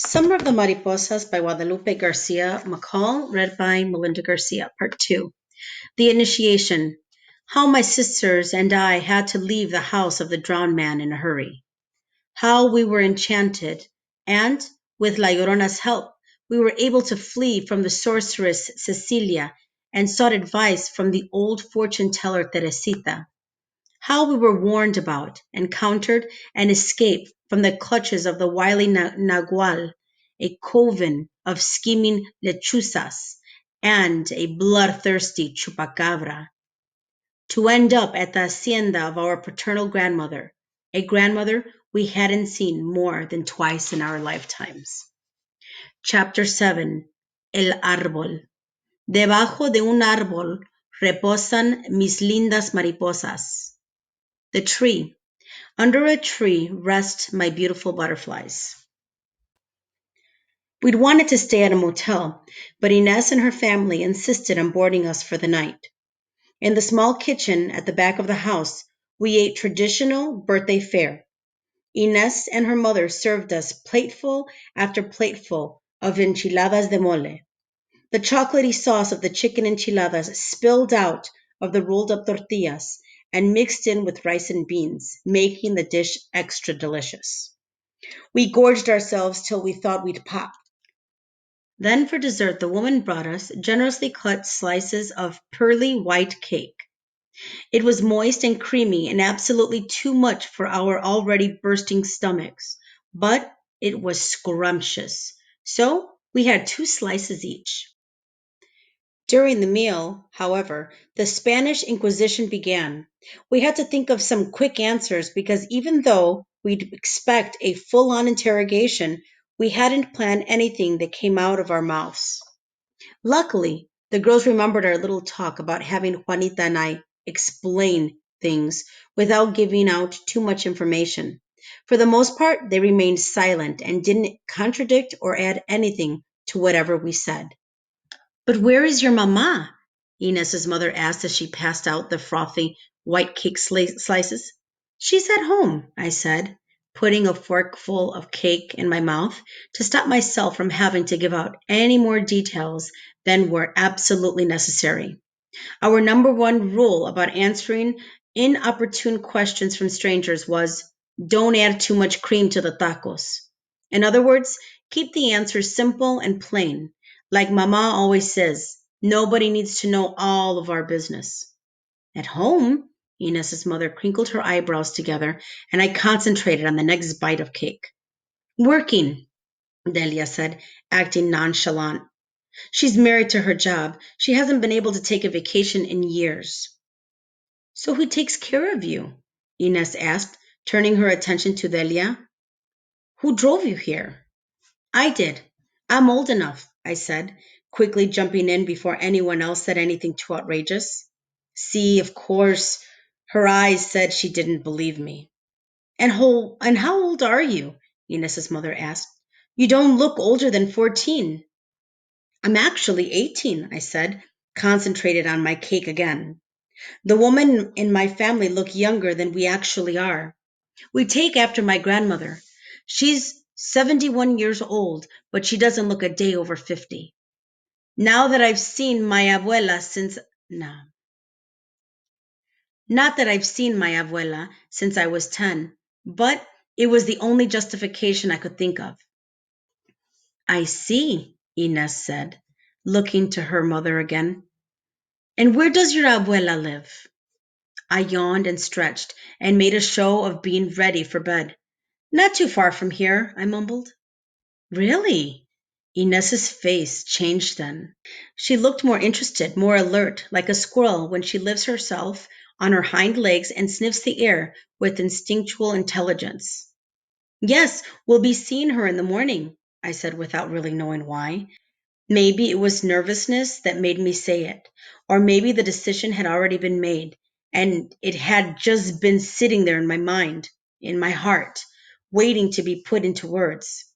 Summer of the Mariposas by Guadalupe Garcia McCall, read by Melinda Garcia, Part 2. The Initiation. How my sisters and I had to leave the house of the drowned man in a hurry. How we were enchanted, and, with La Llorona's help, we were able to flee from the sorceress Cecilia and sought advice from the old fortune teller Teresita. How we were warned about, encountered, and escaped from the clutches of the wily Nagual, a coven of scheming lechuzas, and a bloodthirsty chupacabra, to end up at the hacienda of our paternal grandmother, a grandmother we hadn't seen more than twice in our lifetimes. Chapter 7. El Árbol. Debajo de un árbol reposan mis lindas mariposas. The tree. Under a tree rest my beautiful butterflies. We'd wanted to stay at a motel, but Inez and her family insisted on boarding us for the night. In the small kitchen at the back of the house, we ate traditional birthday fare. Inez and her mother served us plateful after plateful of enchiladas de mole. The chocolatey sauce of the chicken enchiladas spilled out of the rolled up tortillas and mixed in with rice and beans, making the dish extra delicious. We gorged ourselves till we thought we'd pop. Then for dessert, the woman brought us generously cut slices of pearly white cake. It was moist and creamy and absolutely too much for our already bursting stomachs, but it was scrumptious. So we had 2 slices each. During the meal, however, the Spanish Inquisition began. We had to think of some quick answers because even though we'd expect a full-on interrogation, we hadn't planned anything that came out of our mouths. Luckily, the girls remembered our little talk about having Juanita and I explain things without giving out too much information. For the most part, they remained silent and didn't contradict or add anything to whatever we said. But where is your mama? Inez's mother asked as she passed out the frothy white cake slices. She's at home, I said, putting a forkful of cake in my mouth to stop myself from having to give out any more details than were absolutely necessary. Our number one rule about answering inopportune questions from strangers was don't add too much cream to the tacos. In other words, keep the answers simple and plain. Like Mama always says, nobody needs to know all of our business. At home, Inez's mother crinkled her eyebrows together, and I concentrated on the next bite of cake. Working, Delia said, acting nonchalant. She's married to her job. She hasn't been able to take a vacation in years. So who takes care of you? Inez asked, turning her attention to Delia. Who drove you here? I did. I'm old enough, I said, quickly jumping in before anyone else said anything too outrageous. See, of course, her eyes said she didn't believe me. And how old are you? Inez's mother asked. You don't look older than 14. I'm actually 18, I said, concentrated on my cake again. The women in my family look younger than we actually are. We take after my grandmother. She's 71 years old, but she doesn't look a day over 50. Now that I've seen my abuela since no. Not that I've seen my abuela since I was 10, but it was the only justification I could think of. I see, Inez said, looking to her mother again. And where does your abuela live? I yawned and stretched and made a show of being ready for bed. Not too far from here, I mumbled. Really? Inez's face changed then. She looked more interested, more alert, like a squirrel when she lifts herself on her hind legs and sniffs the air with instinctual intelligence. Yes, we'll be seeing her in the morning, I said without really knowing why. Maybe it was nervousness that made me say it, or maybe the decision had already been made, and it had just been sitting there in my mind, in my heart, waiting to be put into words.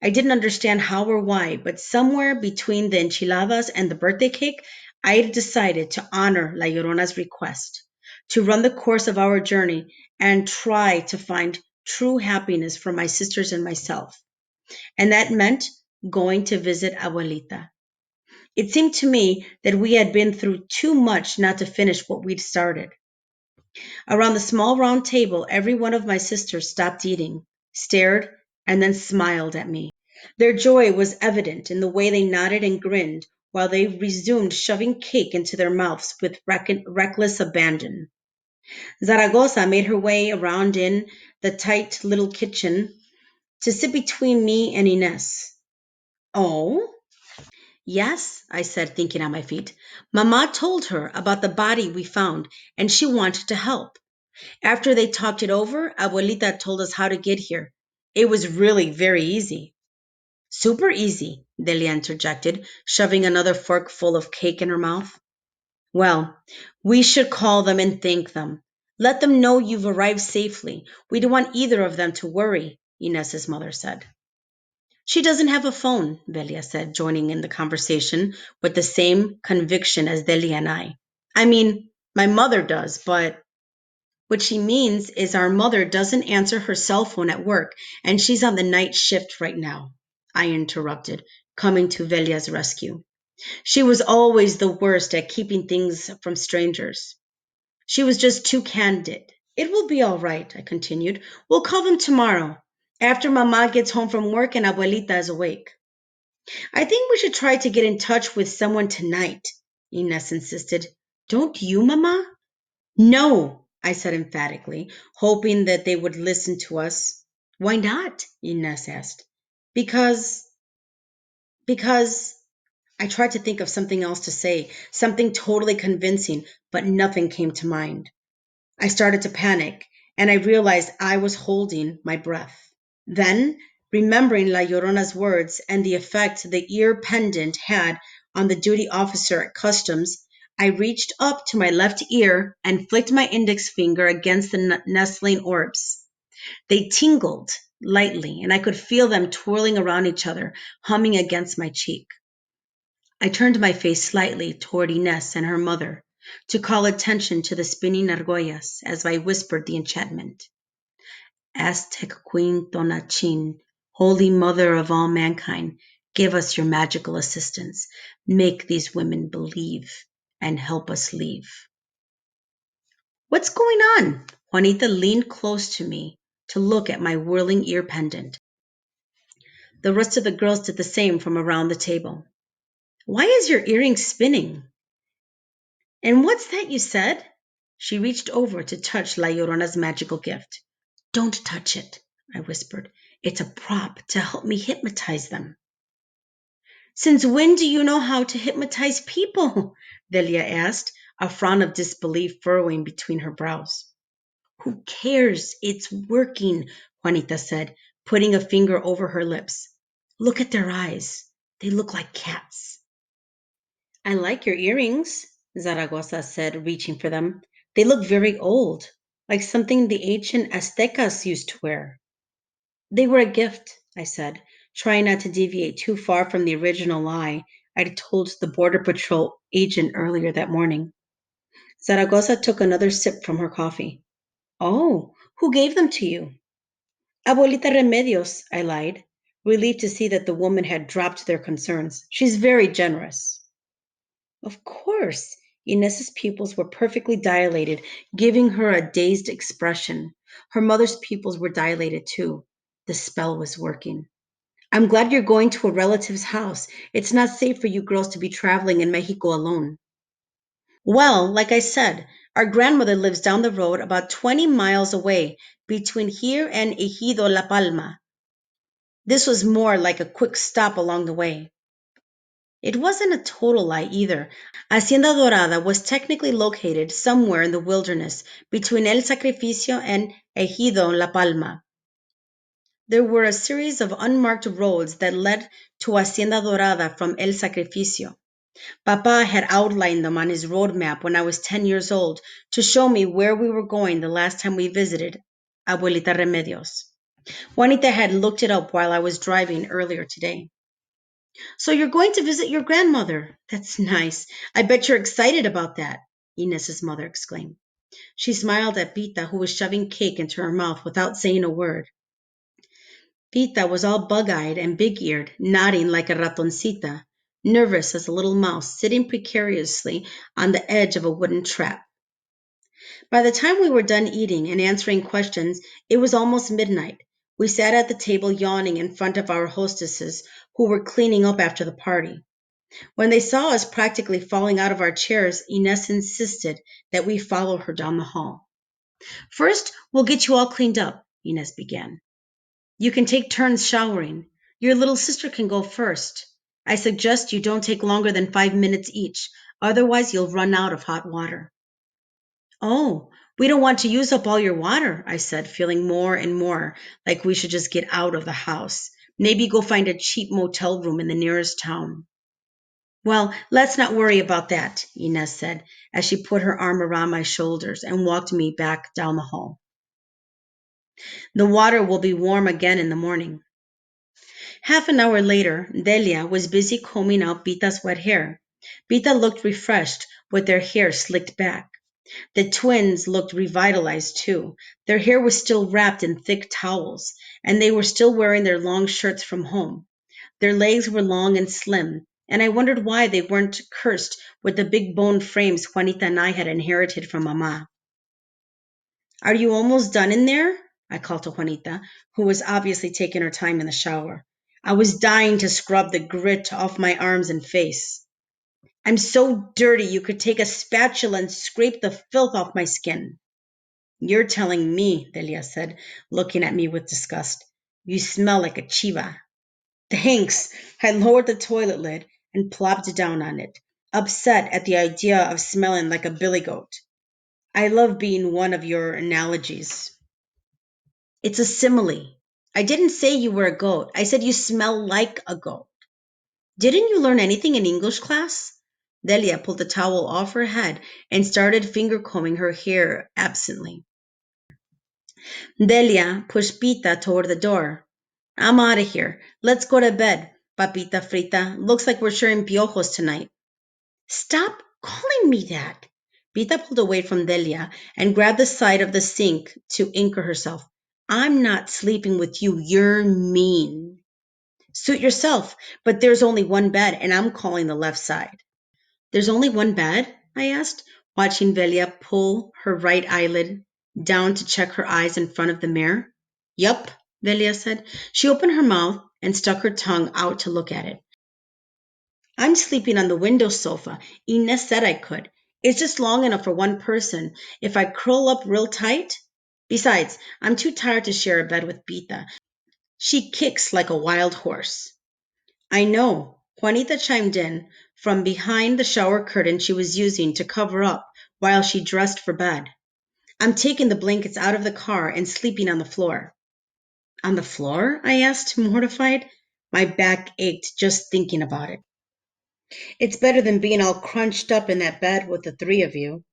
I didn't understand how or why, but somewhere between the enchiladas and the birthday cake, I had decided to honor La Llorona's request, to run the course of our journey and try to find true happiness for my sisters and myself. and that meant going to visit Abuelita. It seemed to me that we had been through too much not to finish what we'd started. Around the small round table, every one of my sisters stopped eating, stared, and then smiled at me. Their joy was evident in the way they nodded and grinned while they resumed shoving cake into their mouths with reckless abandon. Zaragoza made her way around in the tight little kitchen to sit between me and Ines. Oh? Yes, I said, thinking on my feet. Mama told her about the body we found, and she wanted to help. After they talked it over, Abuelita told us how to get here. It was really very easy. Super easy, Delia interjected, shoving another fork full of cake in her mouth. Well, we should call them and thank them. Let them know you've arrived safely. We don't want either of them to worry, Ines's mother said. She doesn't have a phone, Delia said, joining in the conversation with the same conviction as Delia and I. I mean, my mother does, but what she means is our mother doesn't answer her cell phone at work, and she's on the night shift right now, I interrupted, coming to Velia's rescue. She was always the worst at keeping things from strangers. She was just too candid. It will be all right, I continued. We'll call them tomorrow, after Mama gets home from work and Abuelita is awake. I think we should try to get in touch with someone tonight, Ines insisted. Don't you, Mama? No, I said emphatically, hoping that they would listen to us. Why not? Ines asked. Because, because I tried to think of something else to say, something totally convincing, but nothing came to mind. I started to panic, and I realized I was holding my breath. Then, remembering La Llorona's words and the effect the ear pendant had on the duty officer at customs, I reached up to my left ear and flicked my index finger against the nestling orbs. They tingled lightly, and I could feel them twirling around each other, humming against my cheek. I turned my face slightly toward Ines and her mother to call attention to the spinning argollas as I whispered the enchantment. Aztec Queen Tonachin, Holy Mother of all mankind, give us your magical assistance. Make these women believe and help us leave. What's going on? Juanita leaned close to me to look at my whirling ear pendant. The rest of the girls did the same from around the table. Why is your earring spinning? And what's that you said? She reached over to touch La Llorona's magical gift. Don't touch it, I whispered. It's a prop to help me hypnotize them. Since when do you know how to hypnotize people? Delia asked, a frown of disbelief furrowing between her brows. Who cares? It's working, Juanita said, putting a finger over her lips. Look at their eyes. They look like cats. I like your earrings, Zaragoza said, reaching for them. They look very old, like something the ancient Aztecas used to wear. They were a gift, I said, trying not to deviate too far from the original lie I'd told the Border Patrol agent earlier that morning. Zaragoza took another sip from her coffee. Oh, who gave them to you? Abuelita Remedios, I lied, relieved to see that the woman had dropped their concerns. She's very generous. Of course. Ines's pupils were perfectly dilated, giving her a dazed expression. Her mother's pupils were dilated too. The spell was working. I'm glad you're going to a relative's house. It's not safe for you girls to be traveling in Mexico alone. Well, like I said, our grandmother lives down the road about 20 miles away between here and Ejido La Palma. This was more like a quick stop along the way. It wasn't a total lie either. Hacienda Dorada was technically located somewhere in the wilderness between El Sacrificio and Ejido La Palma. There were a series of unmarked roads that led to Hacienda Dorada from El Sacrificio. Papa had outlined them on his road map when I was 10 years old to show me where we were going the last time we visited Abuelita Remedios. Juanita had looked it up while I was driving earlier today. So you're going to visit your grandmother. That's nice. I bet you're excited about that, Ines's mother exclaimed. She smiled at Pita, who was shoving cake into her mouth without saying a word. Pita was all bug-eyed and big-eared, nodding like a ratoncita, nervous as a little mouse sitting precariously on the edge of a wooden trap. By the time we were done eating and answering questions, it was almost midnight. We sat at the table yawning in front of our hostesses, who were cleaning up after the party. When they saw us practically falling out of our chairs, Ines insisted that we follow her down the hall. First, we'll get you all cleaned up, Ines began. You can take turns showering. Your little sister can go first. I suggest you don't take longer than 5 minutes each, otherwise you'll run out of hot water. Oh, we don't want to use up all your water, I said, feeling more and more like we should just get out of the house. Maybe go find a cheap motel room in the nearest town. Well, let's not worry about that, Ines said, as she put her arm around my shoulders and walked me back down the hall. The water will be warm again in the morning. Half an hour later, Delia was busy combing out Pita's wet hair. Pita looked refreshed with their hair slicked back. The twins looked revitalized too. Their hair was still wrapped in thick towels, and they were still wearing their long shirts from home. Their legs were long and slim, and I wondered why they weren't cursed with the big bone frames Juanita and I had inherited from Mama. Are you almost done in there? I called to Juanita, who was obviously taking her time in the shower. I was dying to scrub the grit off my arms and face. I'm so dirty you could take a spatula and scrape the filth off my skin. You're telling me, Delia said, looking at me with disgust. You smell like a chiva. Thanks. I lowered the toilet lid and plopped down on it, upset at the idea of smelling like a billy goat. I love being one of your analogies. It's a simile. I didn't say you were a goat. I said you smell like a goat. Didn't you learn anything in English class? Delia pulled the towel off her head and started finger combing her hair absently. Delia pushed Pita toward the door. I'm out of here. Let's go to bed. Papita frita. Looks like we're sharing piojos tonight. Stop calling me that. Pita pulled away from Delia and grabbed the side of the sink to anchor herself. I'm not sleeping with you. You're mean. Suit yourself, but there's only one bed, and I'm calling the left side. There's only one bed? I asked, watching Delia pull her right eyelid down to check her eyes in front of the mirror. Yup, Delia said. She opened her mouth and stuck her tongue out to look at it. I'm sleeping on the window sofa. Ines said I could. It's just long enough for one person if I curl up real tight. Besides, I'm too tired to share a bed with Pita. She kicks like a wild horse. I know, Juanita chimed in from behind the shower curtain she was using to cover up while she dressed for bed. I'm taking the blankets out of the car and sleeping on the floor. On the floor? I asked, mortified. My back ached just thinking about it. It's better than being all crunched up in that bed with the three of you.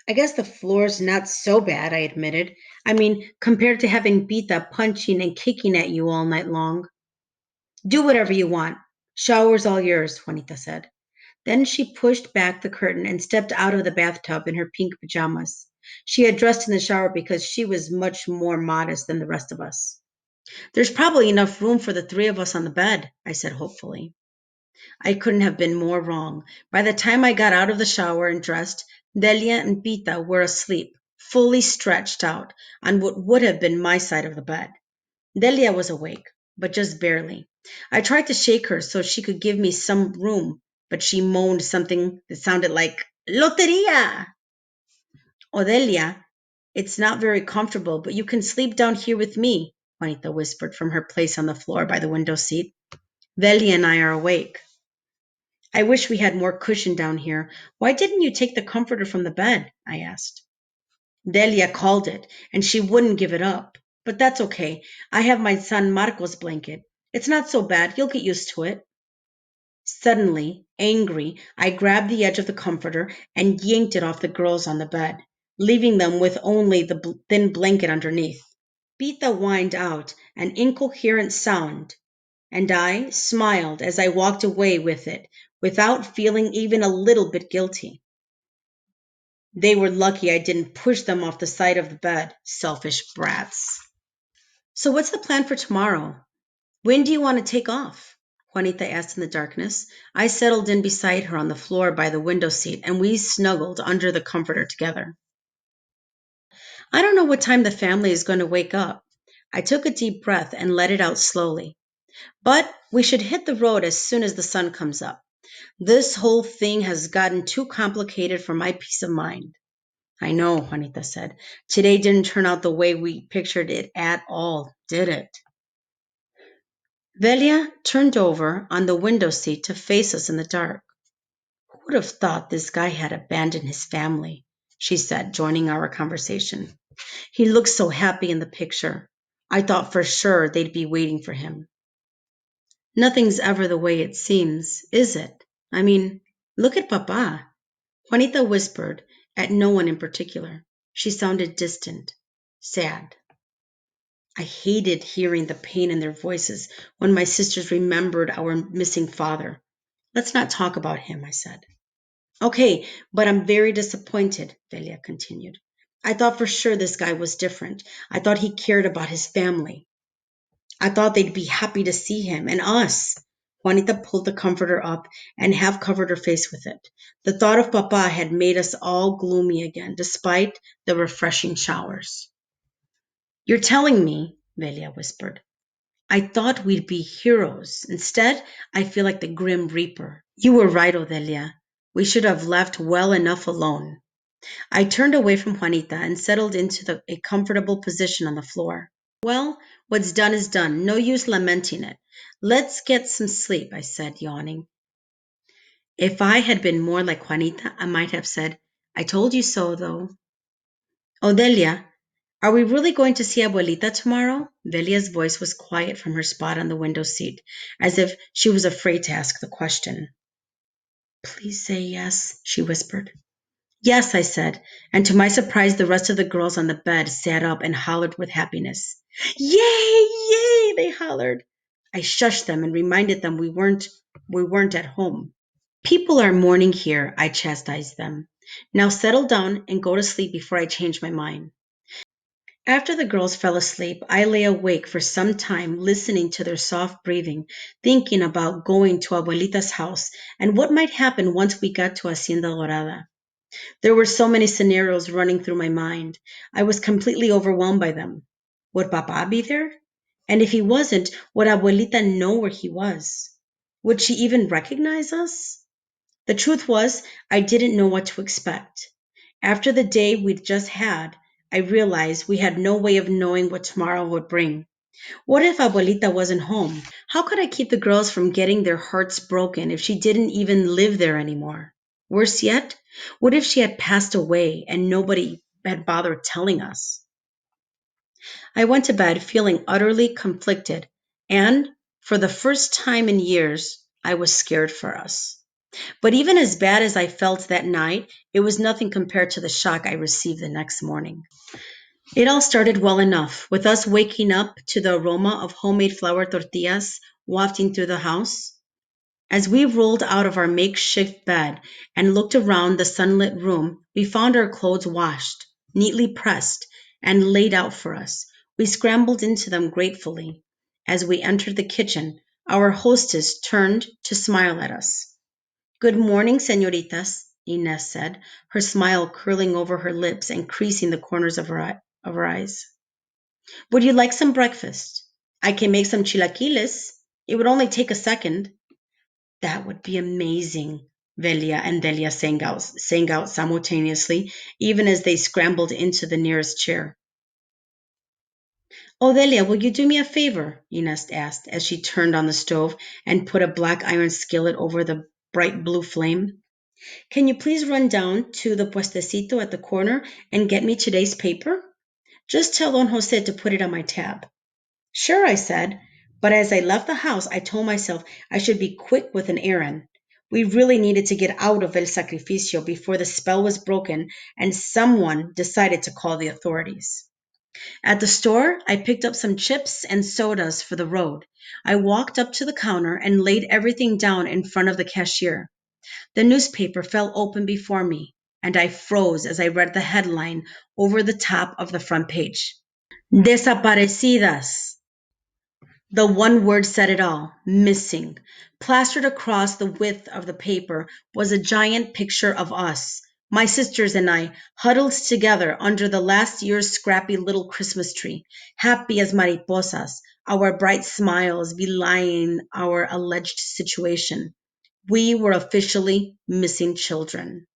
I guess the floor's not so bad, I admitted. I mean, compared to having Pita punching and kicking at you all night long. Do whatever you want. Shower's all yours, Juanita said. Then she pushed back the curtain and stepped out of the bathtub in her pink pajamas. She had dressed in the shower because she was much more modest than the rest of us. There's probably enough room for the three of us on the bed, I said hopefully. I couldn't have been more wrong. By the time I got out of the shower and dressed, Delia and Pita were asleep, fully stretched out on what would have been my side of the bed. Delia was awake, but just barely. I tried to shake her so she could give me some room, but she moaned something that sounded like Loteria. Odelia, it's not very comfortable, but you can sleep down here with me, Juanita whispered from her place on the floor by the window seat. Delia and I are awake. I wish we had more cushion down here. Why didn't you take the comforter from the bed? I asked. Delia called it, and she wouldn't give it up. But that's okay. I have my son Marco's blanket. It's not so bad. You'll get used to it. Suddenly, angry, I grabbed the edge of the comforter and yanked it off the girls on the bed, leaving them with only the thin blanket underneath. Pita whined out an incoherent sound, and I smiled as I walked away with it, without feeling even a little bit guilty. They were lucky I didn't push them off the side of the bed, selfish brats. So, what's the plan for tomorrow? When do you want to take off? Juanita asked in the darkness. I settled in beside her on the floor by the window seat, and we snuggled under the comforter together. I don't know what time the family is going to wake up. I took a deep breath and let it out slowly. But we should hit the road as soon as the sun comes up. This whole thing has gotten too complicated for my peace of mind. I know, Juanita said. Today didn't turn out the way we pictured it at all, did it? Velia turned over on the window seat to face us in the dark. Who would have thought this guy had abandoned his family? She said, joining our conversation. He looked so happy in the picture. I thought for sure they'd be waiting for him. Nothing's ever the way it seems, is it? I mean, look at Papa. Juanita whispered, at no one in particular. She sounded distant, sad. I hated hearing the pain in their voices when my sisters remembered our missing father. Let's not talk about him, I said. Okay, but I'm very disappointed, Velia continued. I thought for sure this guy was different. I thought he cared about his family. I thought they'd be happy to see him and us. Juanita pulled the comforter up and half covered her face with it. The thought of Papa had made us all gloomy again, despite the refreshing showers. You're telling me, Velia whispered. I thought we'd be heroes. Instead, I feel like the Grim Reaper. You were right, Odelia. We should have left well enough alone. I turned away from Juanita and settled into a comfortable position on the floor. Well, what's done is done. No use lamenting it. Let's get some sleep, I said, yawning. If I had been more like Juanita, I might have said, I told you so, though. Odelia, are we really going to see Abuelita tomorrow? Velia's voice was quiet from her spot on the window seat, as if she was afraid to ask the question. Please say yes, she whispered. Yes, I said, and to my surprise, the rest of the girls on the bed sat up and hollered with happiness. Yay, yay, they hollered. I shushed them and reminded them we weren't at home. People are mourning here, I chastised them. Now settle down and go to sleep before I change my mind. After the girls fell asleep, I lay awake for some time listening to their soft breathing, thinking about going to Abuelita's house and what might happen once we got to Hacienda Dorada. There were so many scenarios running through my mind. I was completely overwhelmed by them. Would Papa be there? And if he wasn't, would Abuelita know where he was? Would she even recognize us? The truth was, I didn't know what to expect. After the day we'd just had, I realized we had no way of knowing what tomorrow would bring. What if Abuelita wasn't home? How could I keep the girls from getting their hearts broken if she didn't even live there anymore? Worse yet, what if she had passed away and nobody had bothered telling us? I went to bed feeling utterly conflicted, and for the first time in years, I was scared for us. But even as bad as I felt that night, it was nothing compared to the shock I received the next morning. It all started well enough, with us waking up to the aroma of homemade flour tortillas wafting through the house. As we rolled out of our makeshift bed and looked around the sunlit room, we found our clothes washed, neatly pressed, and laid out for us. We scrambled into them gratefully. As we entered the kitchen, our hostess turned to smile at us. Good morning, señoritas, Inez said, her smile curling over her lips and creasing the corners of her eyes. Would you like some breakfast? I can make some chilaquiles. It would only take a second. That would be amazing, Velia and Delia sang out simultaneously, even as they scrambled into the nearest chair. Oh, Delia, will you do me a favor? Inez asked as she turned on the stove and put a black iron skillet over the bright blue flame. Can you please run down to the puestecito at the corner and get me today's paper? Just tell Don Jose to put it on my tab. Sure, I said, but as I left the house, I told myself I should be quick with an errand. We really needed to get out of El Sacrificio before the spell was broken and someone decided to call the authorities. At the store, I picked up some chips and sodas for the road. I walked up to the counter and laid everything down in front of the cashier. The newspaper fell open before me, and I froze as I read the headline over the top of the front page. Desaparecidas. The one word said it all: missing. Plastered across the width of the paper was a giant picture of us, my sisters and I, huddled together under the last year's scrappy little Christmas tree, happy as mariposas, our bright smiles belying our alleged situation. We were officially missing children.